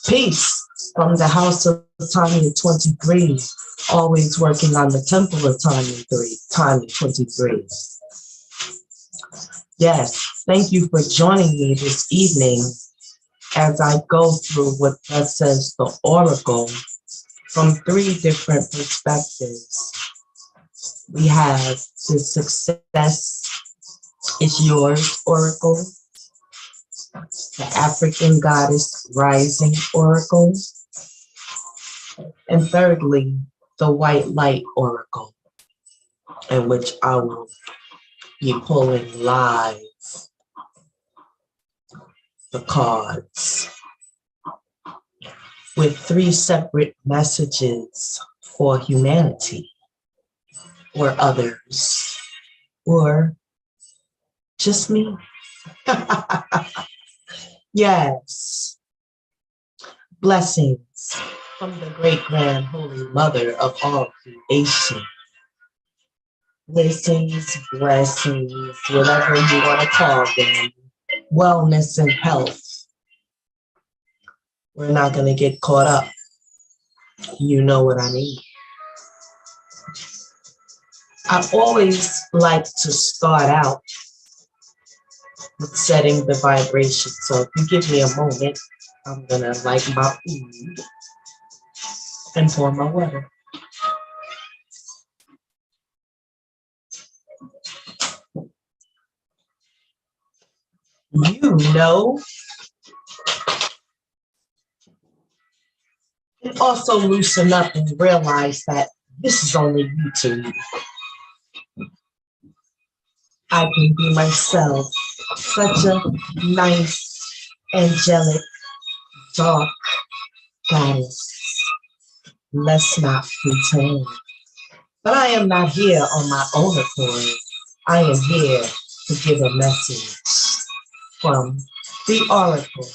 Peace from the house of Tonya 23, always working on the temple of Tonya 23. Yes, thank you for joining me this evening as I go through what that says the oracle from 3 different perspectives. We have the success is yours oracle, the African goddess rising oracle, and thirdly, the white light oracle, in which I will be pulling live the cards with 3 separate messages for humanity or others or just me. Yes. Blessings from the great grand holy mother of all creation. Blessings, whatever you want to call them. Wellness and health. We're not going to get caught up. You know what I mean. I always like to start out with setting the vibration. So if you give me a moment, I'm going to light my food and pour my water. You know, and also loosen up and realize that this is only YouTube. I can be myself, such a nice, angelic, dark goddess. Let's not pretend. But I am not here on my own accord. I am here to give a message from the oracle.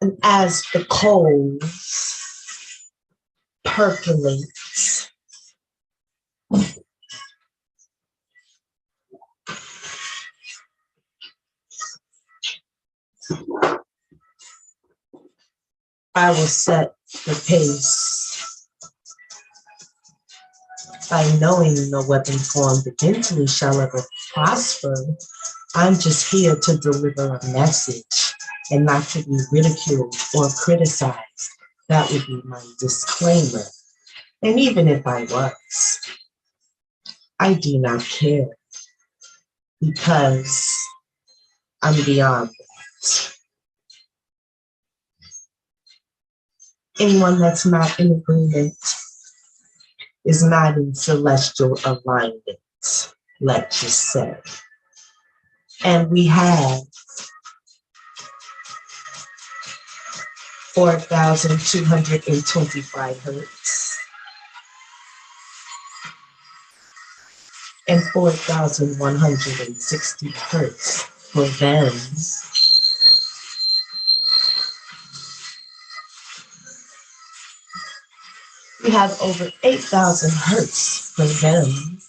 And as the coals percolate, I will set the pace by knowing no weapon formed against me shall ever prosper. I'm just here to deliver a message and not to be ridiculed or criticized. That would be my disclaimer. And even if I was, I do not care because I'm beyond that. Anyone that's not in agreement is not in celestial alignment, let's just say. And we have 4,225 hertz and 4,160 hertz for them. We have over 8,000 hertz for them.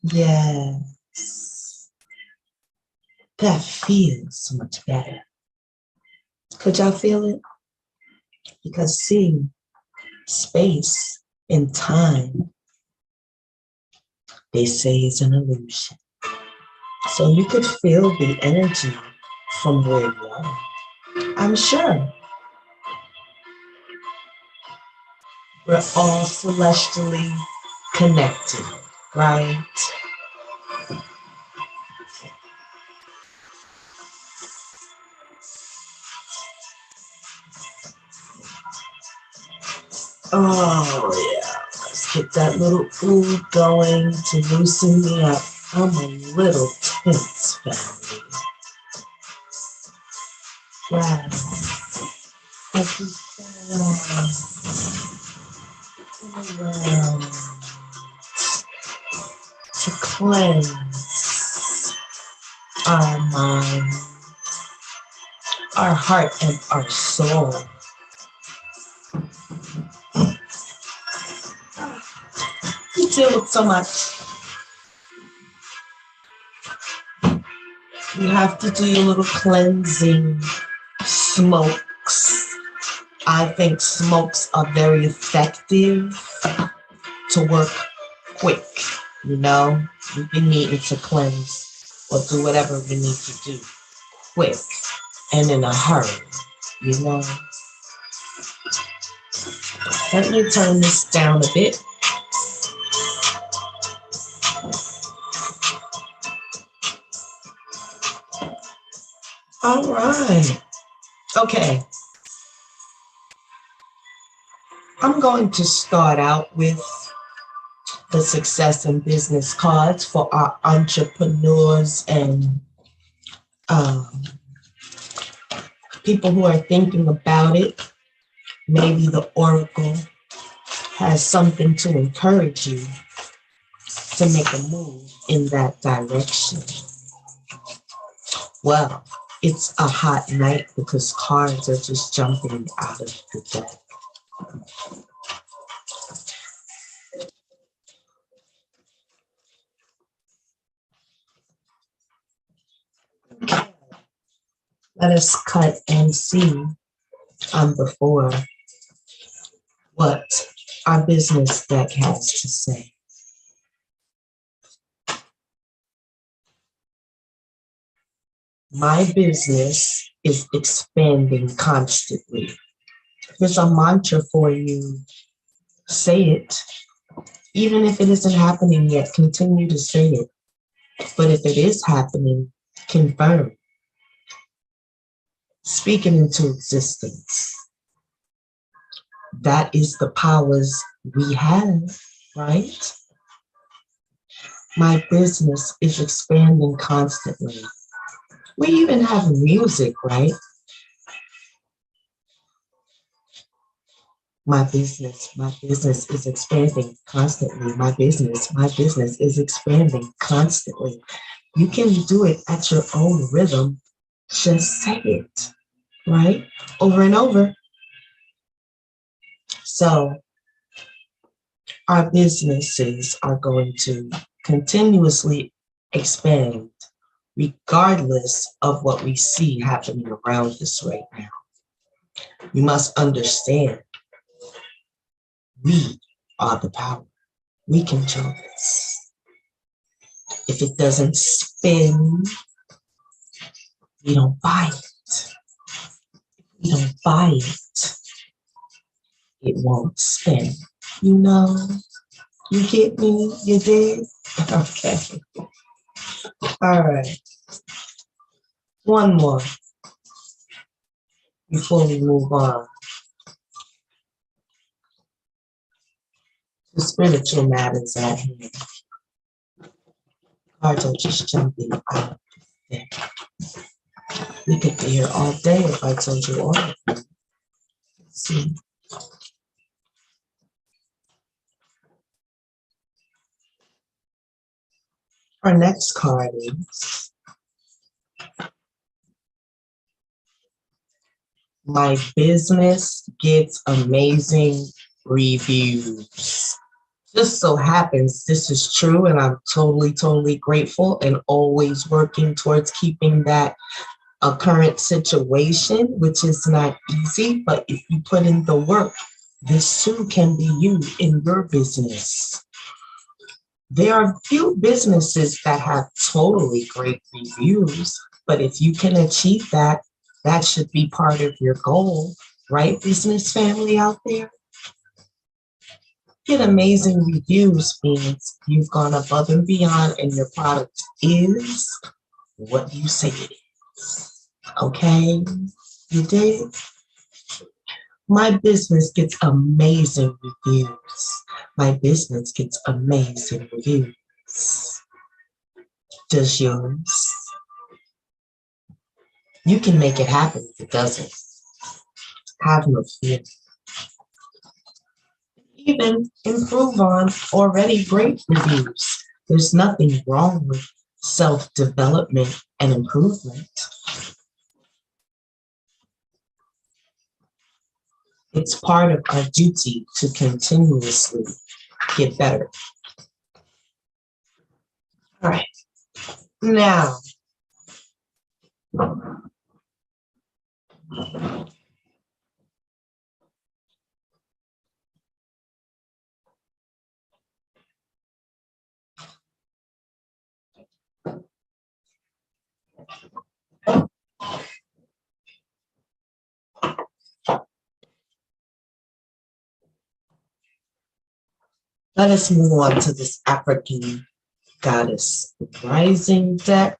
Yes, that feels so much better. Could y'all feel it? Because see, space and time they say it's an illusion. So you could feel the energy from where you are. I'm sure we're all celestially connected, right? Oh yeah, let's get that little food going to loosen me up. I'm a little tense, family. Yeah, as we around to cleanse our mind, our heart, and our soul. We deal with so much. You have to do your little cleansing smokes. I think smokes are very effective to work quick. You know, we've been needing to cleanse or do whatever we need to do quick and in a hurry, you know. Let me turn this down a bit. All right. Okay. I'm going to start out with the success and business cards for our entrepreneurs and um, people who are thinking about it. Maybe the oracle has something to encourage you to make a move in that direction. Well, it's a hot night because cards are just jumping out of the deck. Let us cut and see on before what our business deck has to say. My business is expanding constantly. There's a mantra for you. Say it. Even if it isn't happening yet, continue to say it. But if it is happening, confirm. Speak it into existence. That is the powers we have, right? My business is expanding constantly. We even have music, right? My business is expanding constantly. My business is expanding constantly. You can do it at your own rhythm. Just say it, right? Over and over. So our businesses are going to continuously expand regardless of what we see happening around us right now. You must understand, we are the power. We control this. If it doesn't spin, we don't buy it. If we don't buy it, it won't spin. You know, you get me? You did? Okay. All right. One more before we move on to spiritual matters at hand. Cards are just jumping out there. We could be here all day if I told you all of them. Let's see. Our next card is my business gets amazing reviews. Just so happens this is true, and I'm totally grateful and always working towards keeping that a current situation, which is not easy, but if you put in the work, this too can be you in your business. There are few businesses that have totally great reviews, but if you can achieve that, that should be part of your goal, right, business family out there? Get amazing reviews means you've gone above and beyond and your product is what you say it is. Okay? You dig? My business gets amazing reviews. My business gets amazing reviews. Does yours? You can make it happen if it doesn't. Have no fear. Even improve on already great reviews. There's nothing wrong with self-development and improvement. It's part of our duty to continuously get better. All right. Now, let us move on to this African goddess rising deck.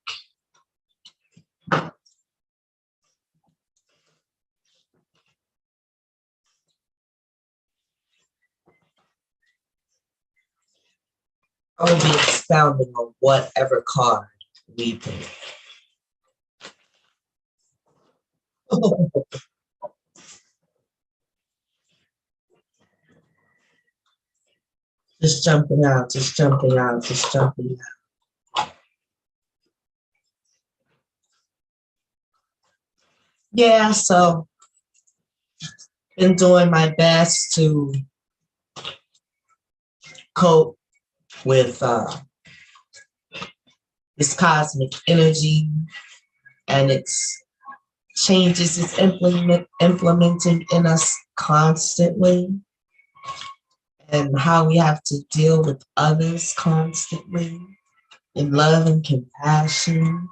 I'll be expounding on whatever card we pick. Just jumping out, just jumping out, just jumping out. Yeah, so been doing my best to cope with this cosmic energy and its changes it's implementing in us constantly, and how we have to deal with others constantly in love and compassion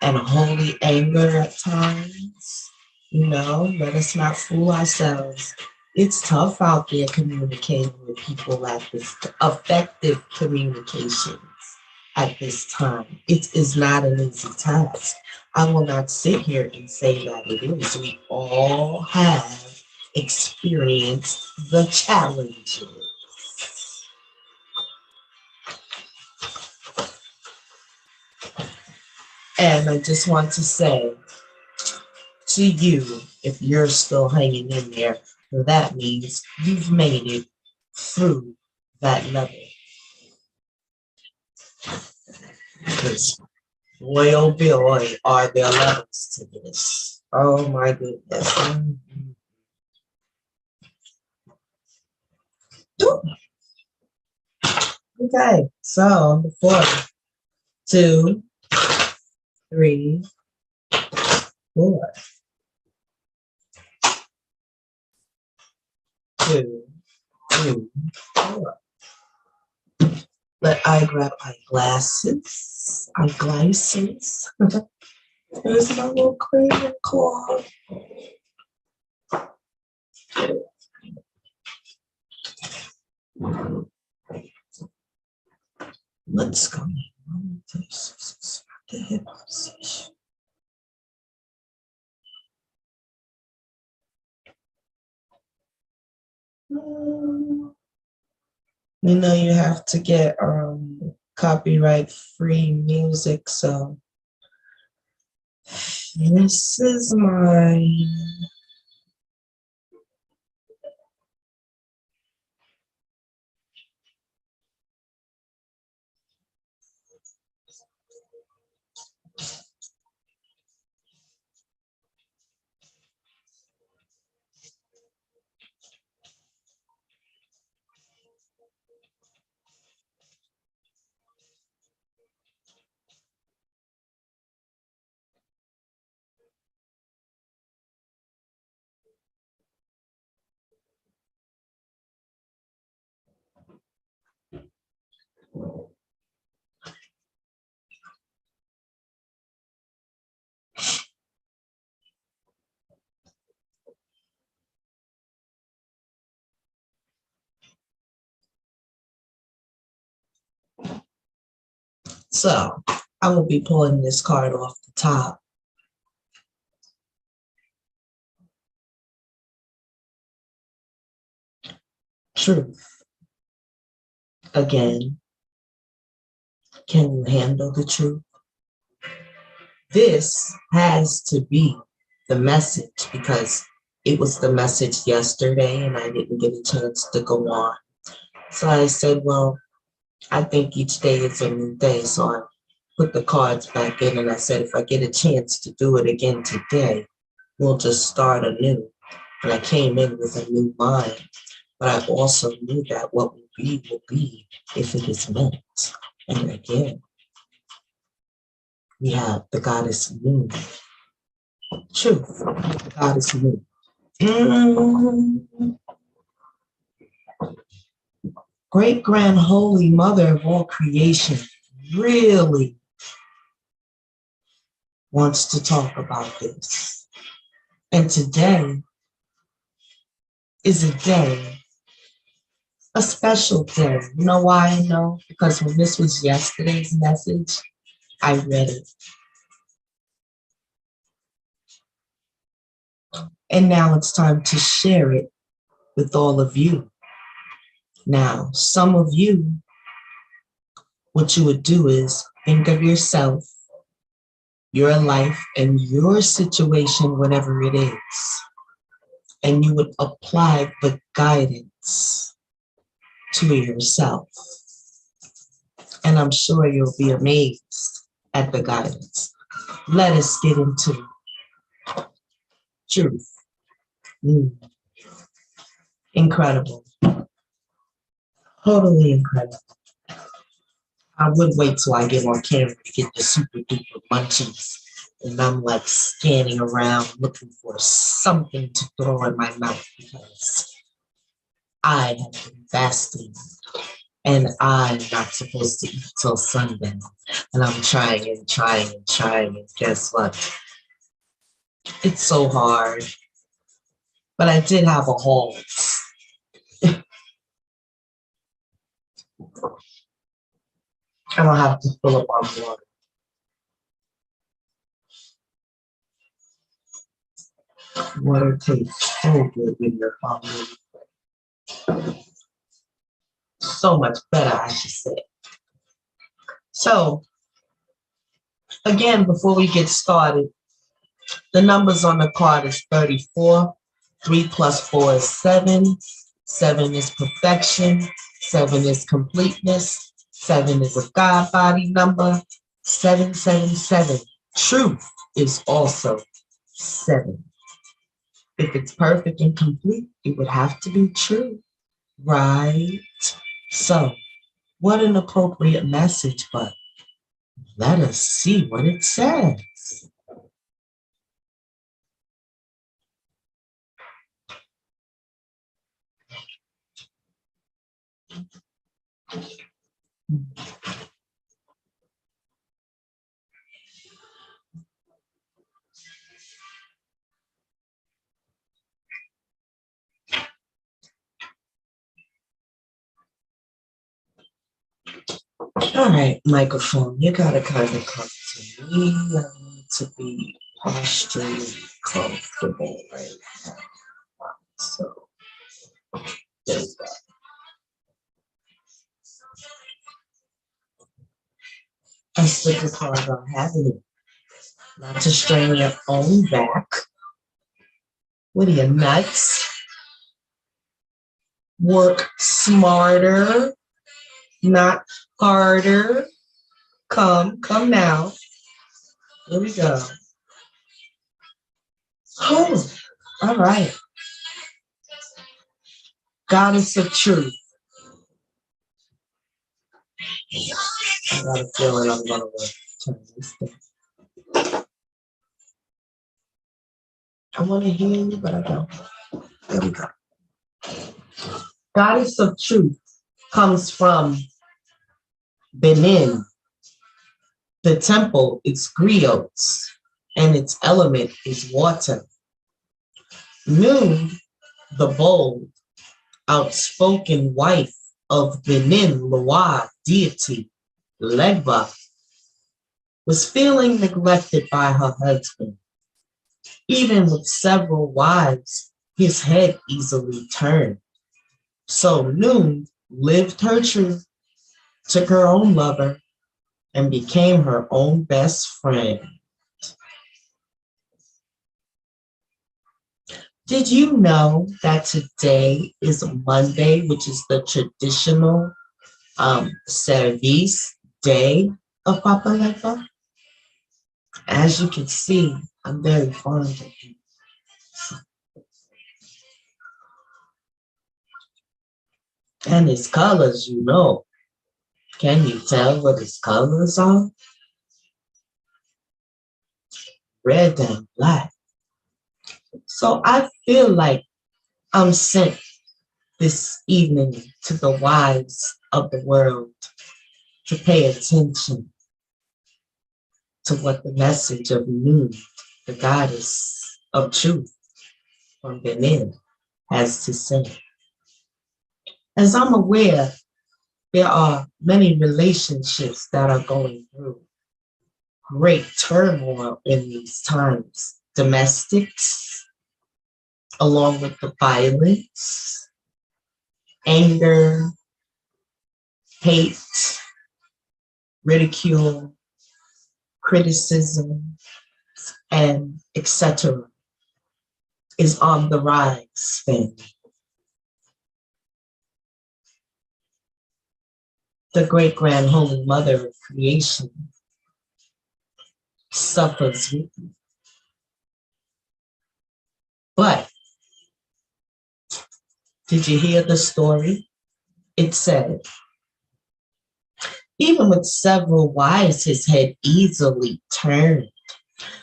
and holy anger at times. You know, let us not fool ourselves. It's tough out there communicating with people at this effective communications at this time. It is not an easy task. I will not sit here and say that it is. We all have experienced the challenges. And I just want to say to you, if you're still hanging in there, that means you've made it through that level. Because boy, oh boy, are there levels to this. Oh my goodness. Okay, so 4, 2, 3, 4, 2, 3, 4. Let I grab eyeglasses. Eyeglasses. There's my little cleaning cloth. Let's go. This is the hip position. You know, you have to get copyright free music, so this is mine. So I will be pulling this card off the top. Truth. Again, can you handle the truth? This has to be the message because it was the message yesterday and I didn't get a chance to go on. So I said, well, I think each day is a new day. So I put the cards back in and I said, if I get a chance to do it again today, we'll just start anew. And I came in with a new mind, but I also knew that what will be if it is meant. And again, we have the goddess moon. Truth, the goddess moon. Great grand holy mother of all creation really wants to talk about this. And today is a day, a special day. You know why I know? Because when this was yesterday's message, I read it. And now it's time to share it with all of you. Now, some of you, what you would do is think of yourself, your life, and your situation, whatever it is, and you would apply the guidance to yourself. And I'm sure you'll be amazed at the guidance. Let us get into truth. Incredible. Totally incredible. I would wait till I get on camera to get the super duper munchies. And I'm like scanning around looking for something to throw in my mouth because I have been fasting and I'm not supposed to eat till sundown. And I'm trying. And guess what? It's so hard. But I did have a halt. I don't have to fill up on water. Water tastes so good when you're hungry. So much better, I should say. So, again, before we get started, the numbers on the card is 34. 3 plus 4 is 7. 7 is perfection. 7 is completeness. 7 is a God body number. 777. Truth is also 7. If it's perfect and complete, it would have to be true, right? So, what an appropriate message, but let us see what it says. All right, microphone, you gotta kind of come to me. I need to be posturally comfortable right now. So, there we go. I stick the card on having it. Not to strain your own back. What are you, nuts? Work smarter, not harder. Come now. Here we go. Oh, all right. Goddess of truth. I got a feeling I'm gonna turn this down. I want to hear you, but I don't. There we go. Goddess of truth comes from Benin. The temple is griots, and its element is water. Noon, the bold, outspoken wife of Benin Loa deity, Legba, was feeling neglected by her husband. Even with several wives, his head easily turned. So Noon lived her truth, took her own lover, and became her own best friend. Did you know that today is Monday, which is the traditional service day of Papaleta? As you can see, I'm very fond of it. And its colors, you know. Can you tell what its colors are? Red and black. So I feel like I'm sent this evening to the wives of the world to pay attention to what the message of Noon, the goddess of truth from Benin, has to say. As I'm aware, there are many relationships that are going through great turmoil in these times. Domestics, along with the violence, anger, hate, ridicule, criticism, and etc. is on the rise, family. The great grand holy mother of creation suffers with you. But did you hear the story? It said, even with several wives, his head easily turned.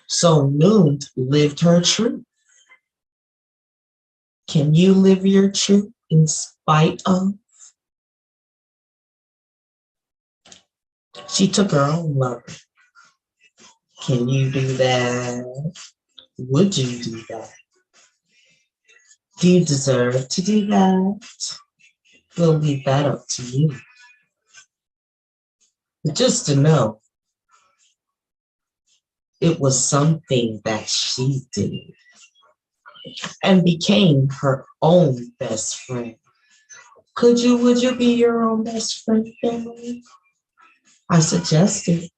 So Noon lived her truth. Can you live your truth in spite of? She took her own lover. Can you do that? Would you do that? Do you deserve to do that? We'll leave that up to you. But just to know, it was something that she did and became her own best friend. Would you be your own best friend, family? I suggest it.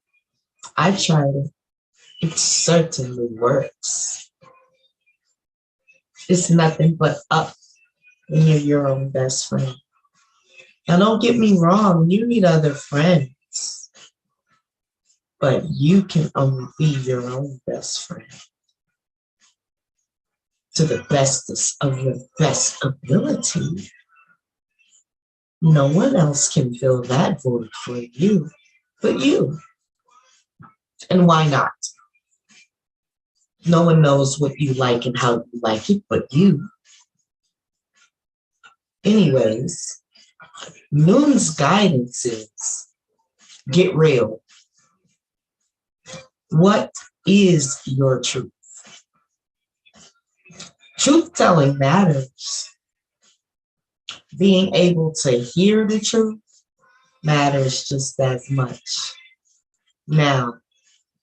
I tried it. It certainly works. It's nothing but up when you're your own best friend. Now, don't get me wrong, you need other friends, but you can only be your own best friend to the bestest of your best ability. No one else can fill that void for you but you. And why not? No one knows what you like and how you like it but you. Anyways, Noon's guidance is get real. What is your truth? Truth telling matters. Being able to hear the truth matters just as much. Now,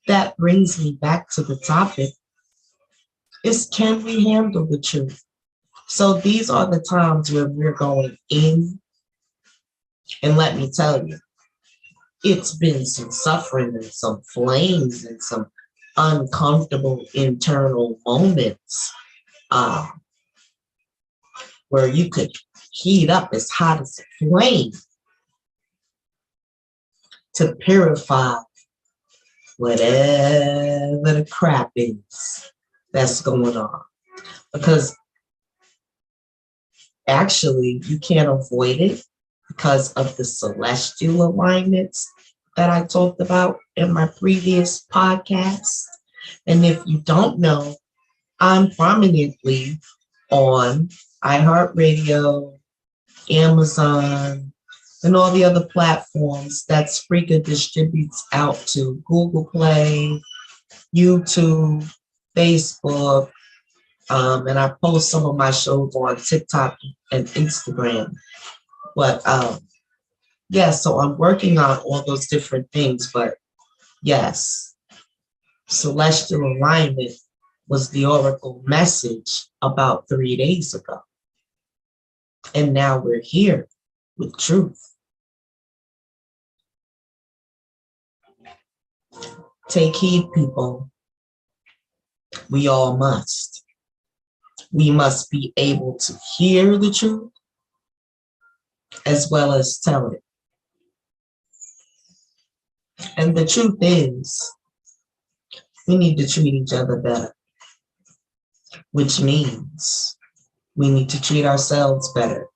that brings me back to the topic, is can we handle the truth? So these are the times where we're going in, and let me tell you, it's been some suffering and some flames and some uncomfortable internal moments where you could heat up as hot as a flame to purify whatever the crap is that's going on. Because actually, you can't avoid it because of the celestial alignments that I talked about in my previous podcast. And if you don't know, I'm prominently on iHeartRadio, Amazon, and all the other platforms that Spreaker distributes out to: Google Play, YouTube, Facebook, and I post some of my shows on TikTok and Instagram. But yeah, so I'm working on all those different things. But yes, Celestial alignment was the oracle message about 3 days ago. And now we're here with truth. Take heed, people. We all must. We must be able to hear the truth as well as tell it. And the truth is, we need to treat each other better, which means we need to treat ourselves better.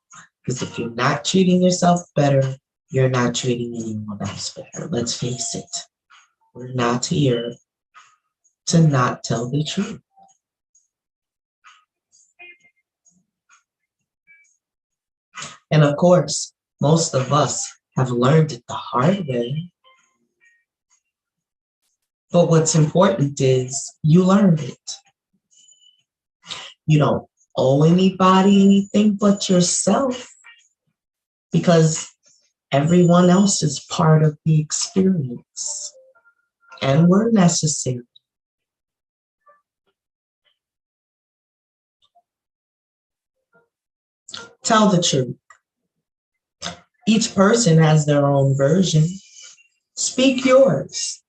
Because if you're not treating yourself better, you're not treating anyone else better. Let's face it. We're not here to not tell the truth. And of course, most of us have learned it the hard way. But what's important is you learned it. You don't owe anybody anything but yourself, because everyone else is part of the experience and we're necessary. Tell the truth. Each person has their own version. Speak yours.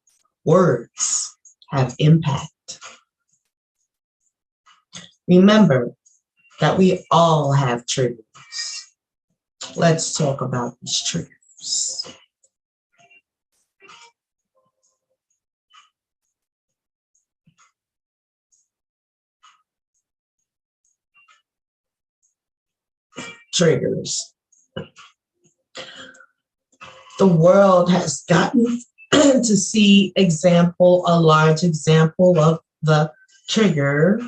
Words have impact. Remember that we all have triggers. Let's talk about these triggers. Triggers. The world has gotten to see a large example of the trigger,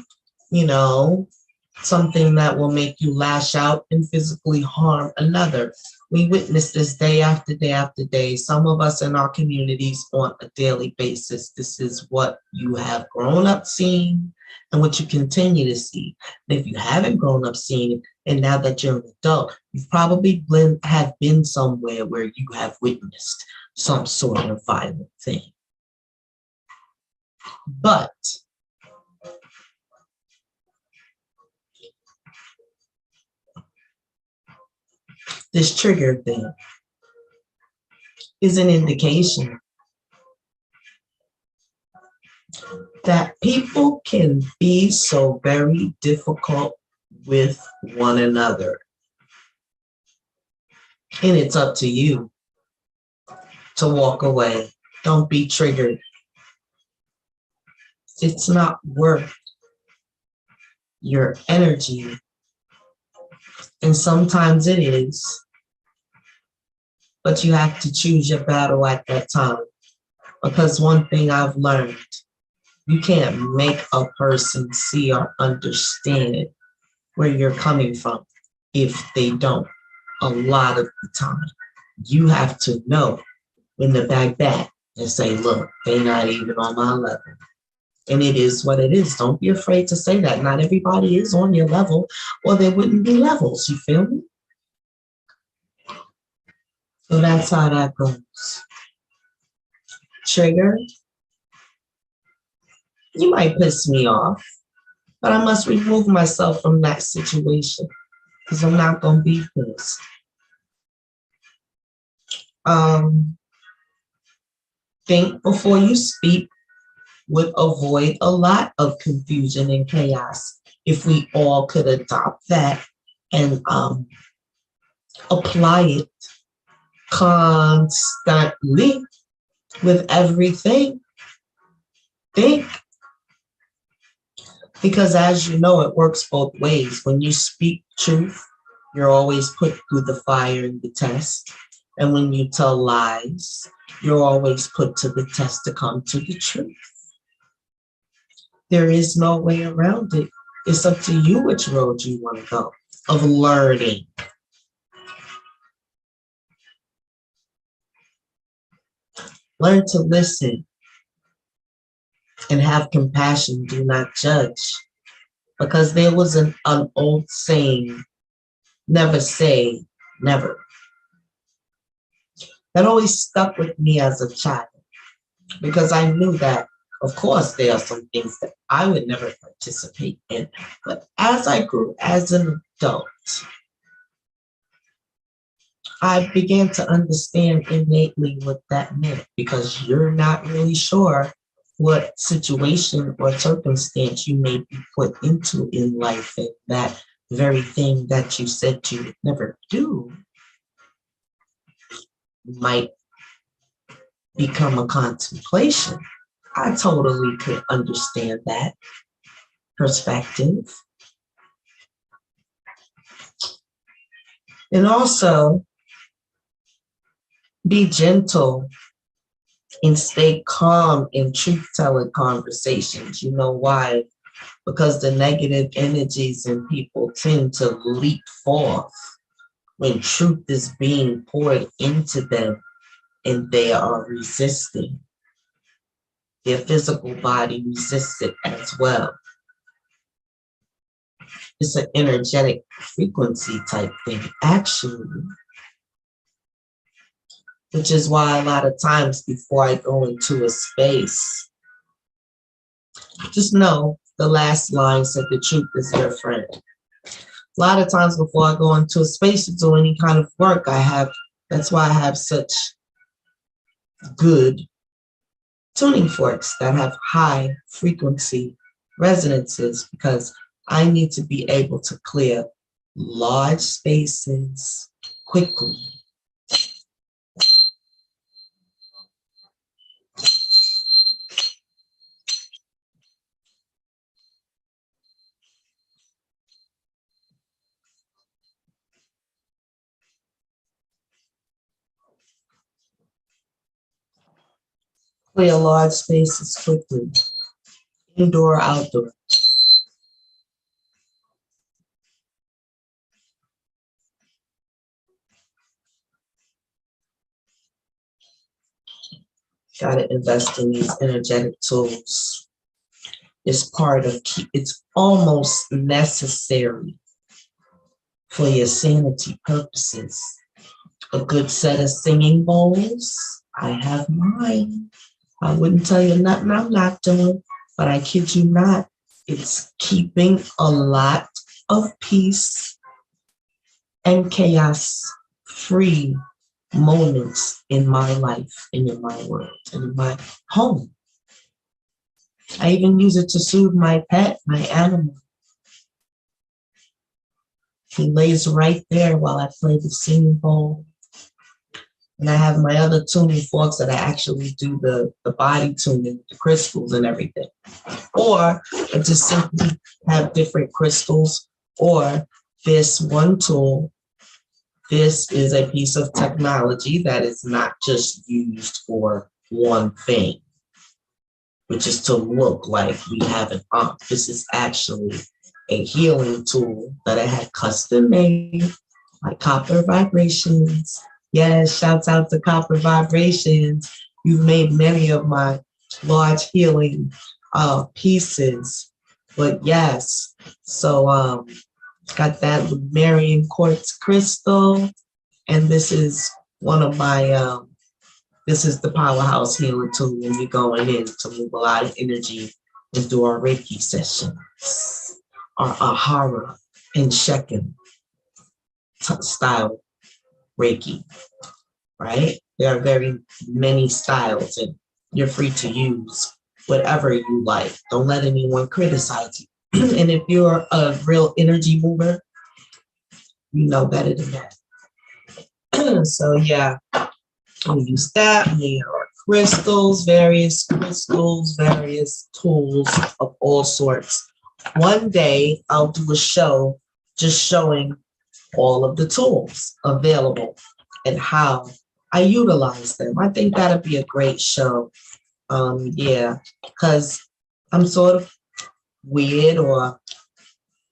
something that will make you lash out and physically harm another. We witness this day after day after day. Some of us in our communities on a daily basis. This is what you have grown up seeing and what you continue to see. And if you haven't grown up seeing it, and now that you're an adult, you've probably have been somewhere where you have witnessed some sort of violent thing. But this trigger thing is an indication that people can be so very difficult with one another. And it's up to you to walk away. Don't be triggered. It's not worth your energy. And sometimes it is. But you have to choose your battle at that time. Because one thing I've learned, you can't make a person see or understand where you're coming from if they don't. A lot of the time, you have to know when to back back and say, look, they're not even on my level. And it is what it is. Don't be afraid to say that. Not everybody is on your level, or there wouldn't be levels. You feel me? So that's how that goes. Trigger. You might piss me off, but I must remove myself from that situation because I'm not going to be pissed. Think before you speak would avoid a lot of confusion and chaos if we all could adopt that and apply it constantly with everything. Think. Because as you know, it works both ways. When you speak truth, you're always put through the fire and the test. And when you tell lies, you're always put to the test to come to the truth. There is no way around it. It's up to you which road you want to go of learning. Learn to listen and have compassion. Do not judge. Because there was an old saying, never say never. That always stuck with me as a child because I knew that Of course, there are some things that I would never participate in. But as I grew as an adult, I began to understand innately what that meant, because you're not really sure what situation or circumstance you may be put into in life, and that very thing that you said you would never do might become a contemplation. I totally could understand that perspective. And also be gentle and stay calm in truth-telling conversations. You know why? Because the negative energies in people tend to leap forth when truth is being poured into them and they are resisting. Their physical body resists it as well. It's an energetic frequency type thing, actually, which is why a lot of times before I go into a space, just know the last line said the truth is your friend. A lot of times before I go into a space to do any kind of work, that's why I have such good tuning forks that have high frequency resonances, because I need to be able to clear large spaces quickly. Clear large spaces quickly, indoor, outdoor. Gotta invest in these energetic tools. It's almost necessary for your sanity purposes. A good set of singing bowls. I have mine. I wouldn't tell you nothing I'm not doing, but I kid you not, it's keeping a lot of peace and chaos free moments in my life and in my world and in my home. I even use it to soothe my pet, my animal. He lays right there while I play the singing bowl. And I have my other tuning forks that I actually do the body tuning, the crystals and everything. Or I just simply have different crystals. Or this one tool, this is a piece of technology that is not just used for one thing, which is to look like we have an arm. This is actually a healing tool that I had custom made by Copper Vibrations. Yes, shouts out to Copper Vibrations. You've made many of my large healing pieces. But yes, so got that Marian quartz crystal, and this is one of my this is the powerhouse healing tool when you're going in to move a lot of energy and do our Reiki sessions, our Ahara and Shekin style Reiki, right? There are very many styles, and you're free to use whatever you like. Don't let anyone criticize you. And if you're a real energy mover, you know better than that. So yeah, we use that. We are various crystals, various tools of all sorts. One day I'll do a show just showing all of the tools available and how I utilize them. I think that'd be a great show. Yeah, because I'm sort of weird or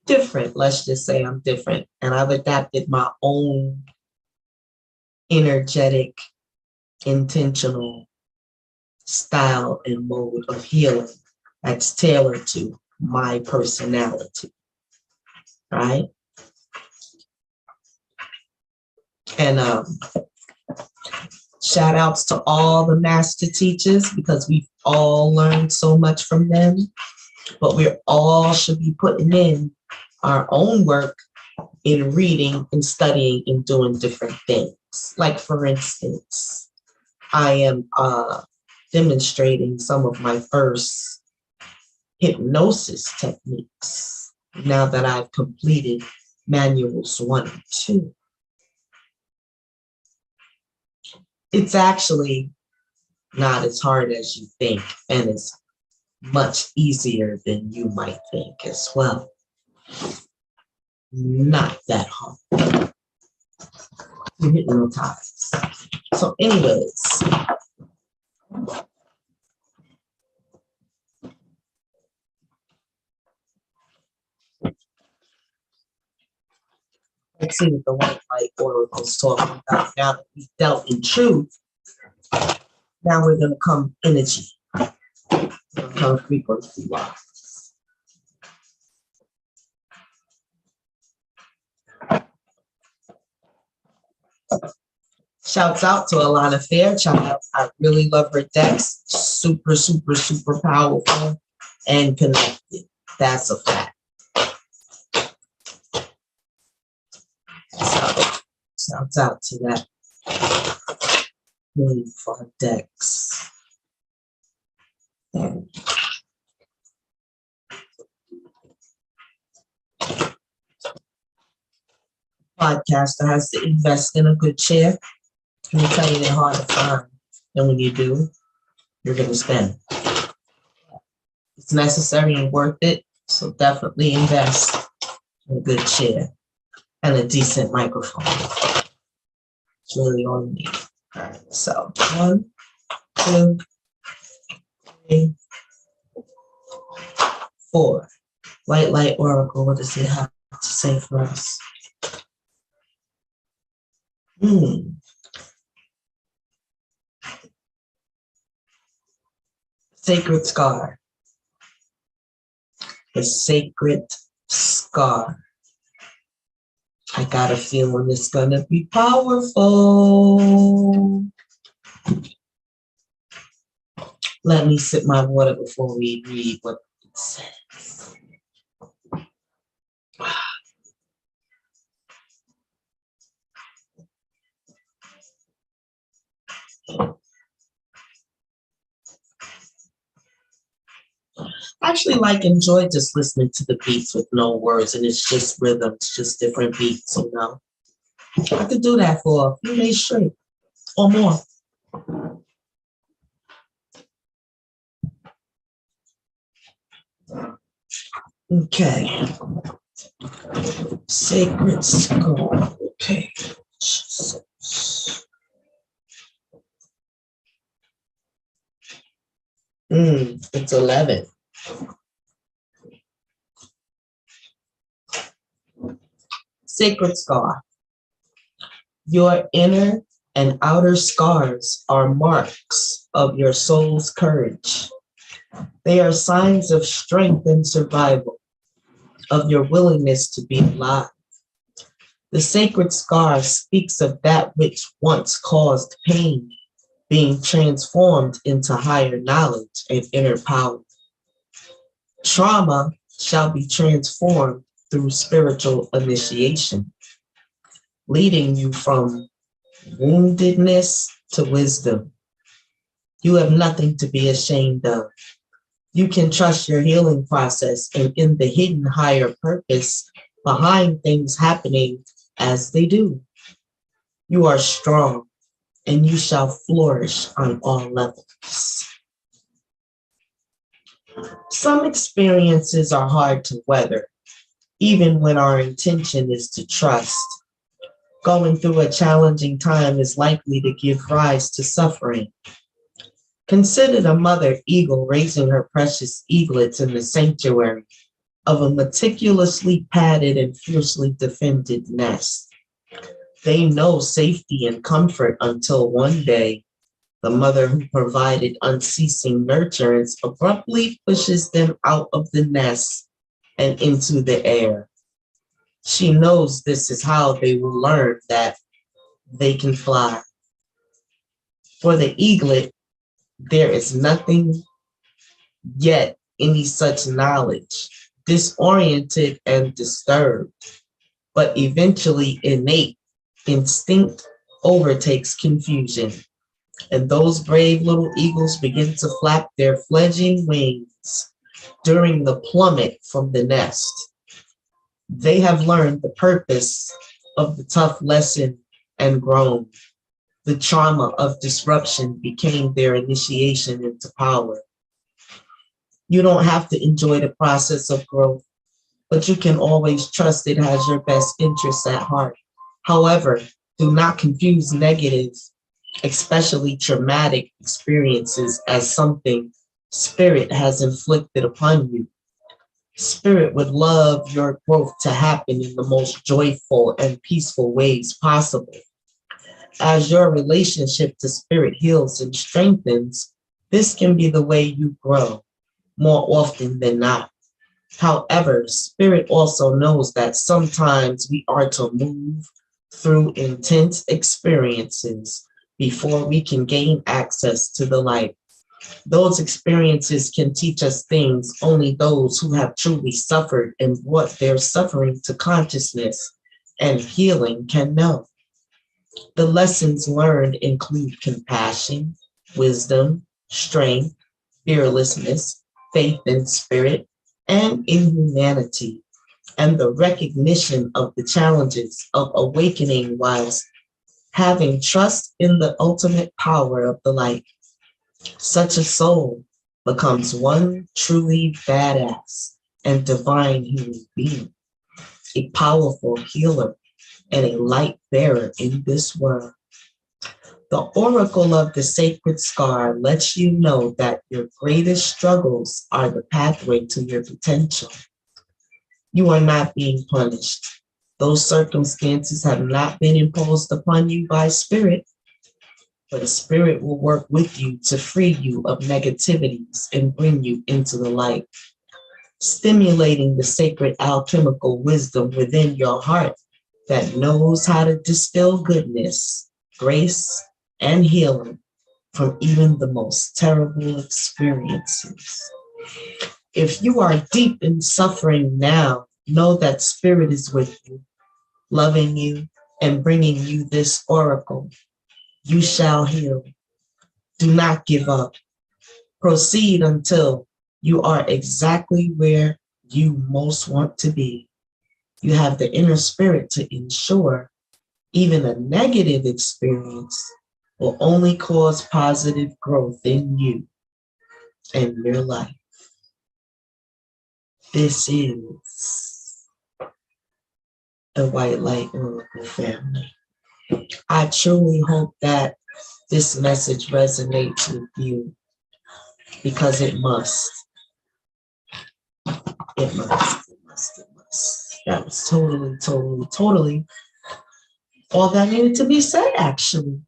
different. Let's just say I'm different. And I've adapted my own energetic, intentional style and mode of healing that's tailored to my personality, right? Shout outs to all the master teachers because we've all learned so much from them, but we all should be putting in our own work in reading and studying and doing different things. Like for instance, I am demonstrating some of my first hypnosis techniques now that I've completed manuals 1 and 2. It's actually not as hard as you think, and it's much easier than you might think as well. Not that hard to hypnotize. So anyways, let's see what the white light oracle is talking about. Now that we've dealt in truth, now we're going to come energy, come frequency wise. Shouts out to Alana Fairchild. I really love her decks. Super, super, super powerful and connected. That's a fact. So, shouts out to that queen for her decks. Podcaster has to invest in a good chair. Let me tell you, they're hard to find. And when you do, you're going to spend. It's necessary and worth it. So definitely invest in a good chair and a decent microphone. It's really all you need. All right. So 1, 2, 3, 4. White light oracle. What does it have to say for us? Sacred scar. The sacred scar. I got a feeling it's gonna be powerful. Let me sip my water before we read what it says. I actually enjoy just listening to the beats with no words, and it's just rhythm, it's just different beats, you know. I could do that for a few days straight or more. Okay. Sacred Skull. Okay. It's 11. Sacred scar. Your inner and outer scars are marks of your soul's courage. They are signs of strength and survival, of your willingness to be alive. The sacred scar speaks of that which once caused pain, being transformed into higher knowledge and inner power. Trauma shall be transformed through spiritual initiation, leading you from woundedness to wisdom. You have nothing to be ashamed of. You can trust your healing process and in the hidden higher purpose behind things happening as they do. You are strong and you shall flourish on all levels. Some experiences are hard to weather, even when our intention is to trust. Going through a challenging time is likely to give rise to suffering. Consider the mother eagle raising her precious eaglets in the sanctuary of a meticulously padded and fiercely defended nest. They know safety and comfort until one day, the mother who provided unceasing nurturance abruptly pushes them out of the nest and into the air. She knows this is how they will learn that they can fly. For the eaglet, there is nothing yet any such knowledge, disoriented and disturbed, but eventually innate instinct overtakes confusion, and those brave little eagles begin to flap their fledgling wings during the plummet from the nest. They have learned the purpose of the tough lesson and grown. The trauma of disruption became their initiation into power. You don't have to enjoy the process of growth, but you can always trust it has your best interests at heart. However, do not confuse negative, especially traumatic experiences as something spirit has inflicted upon you. Spirit would love your growth to happen in the most joyful and peaceful ways possible. As your relationship to spirit heals and strengthens, this can be the way you grow more often than not. However, spirit also knows that sometimes we are to move through intense experiences before we can gain access to the light. Those experiences can teach us things only those who have truly suffered and brought their suffering to consciousness and healing can know. The lessons learned include compassion, wisdom, strength, fearlessness, faith in spirit, and in humanity, and the recognition of the challenges of awakening whilst having trust in the ultimate power of the light. Such a soul becomes one truly badass and divine human being, a powerful healer and a light bearer in this world. The oracle of the sacred scar lets you know that your greatest struggles are the pathway to your potential. You are not being punished. Those circumstances have not been imposed upon you by spirit, but spirit will work with you to free you of negativities and bring you into the light, stimulating the sacred alchemical wisdom within your heart that knows how to distill goodness, grace, and healing from even the most terrible experiences. If you are deep in suffering now, know that spirit is with you, loving you, and bringing you this oracle. You shall heal. Do not give up. Proceed until you are exactly where you most want to be. You have the inner spirit to ensure even a negative experience will only cause positive growth in you and your life. This is the White Light Oracle family. I truly hope that this message resonates with you because it must. It must, it must, it must. That was totally all that needed to be said, actually.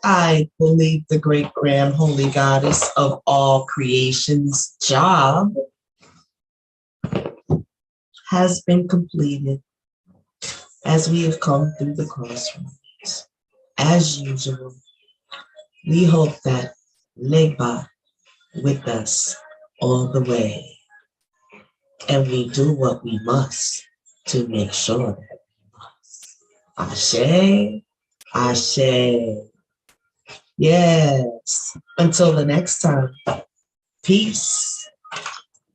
I believe the great grand holy goddess of all creation's job has been completed as we have come through the crossroads. As usual, we hope that Legba with us all the way. And we do what we must to make sure that we must. Ashe, Ashe. Yes. Until the next time, peace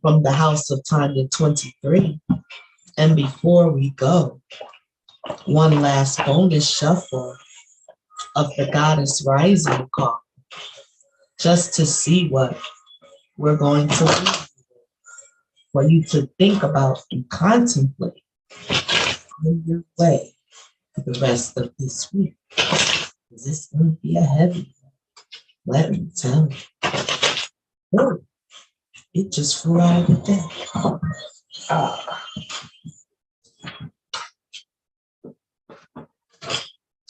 from the house of Tonya 23. And before we go, one last bonus shuffle of the Goddess Rising card, just to see what we're going to do for you to think about and contemplate on your way for the rest of this week. Is this going to be a heavy one? Let me tell you. Oh, it just flew out of the deck.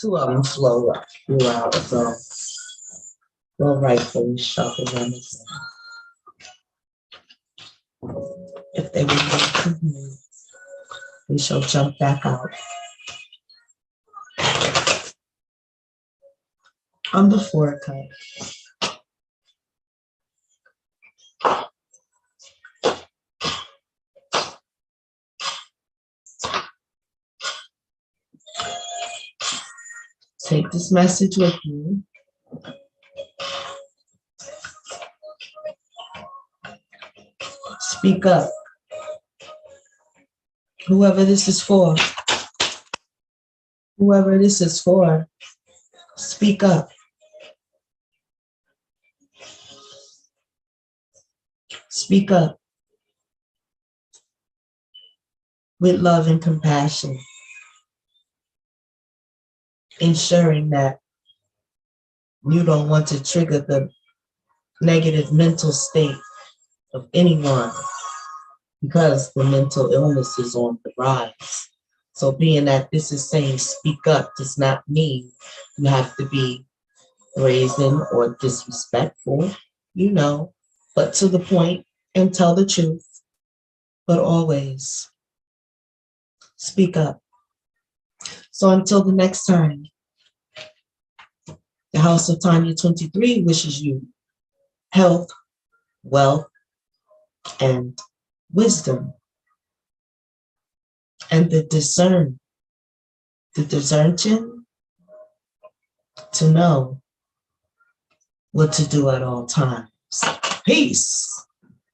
Two of them flew out, so we'll rightfully shuffle them again. If they would make We shall jump back out. On the 4 cup. Take this message with you. Speak up. Whoever this is for, speak up. Speak up with love and compassion, ensuring that you don't want to trigger the negative mental state of anyone, because the mental illness is on the rise. So being that this is saying speak up does not mean you have to be brazen or disrespectful, but to the point and tell the truth, but always speak up. So until the next time, the House of Tonya 23 wishes you health, wealth, and wisdom, and the discernment to know what to do at all times. Peace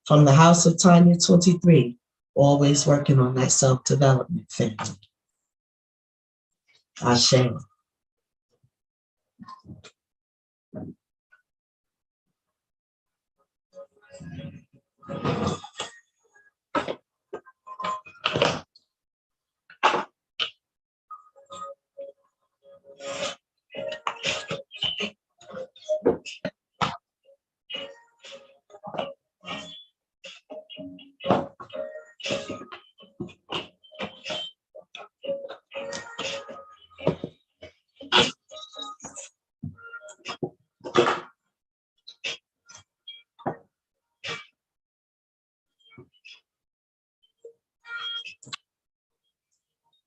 from the House of Tonya 23, always working on that self-development thing. Ashe.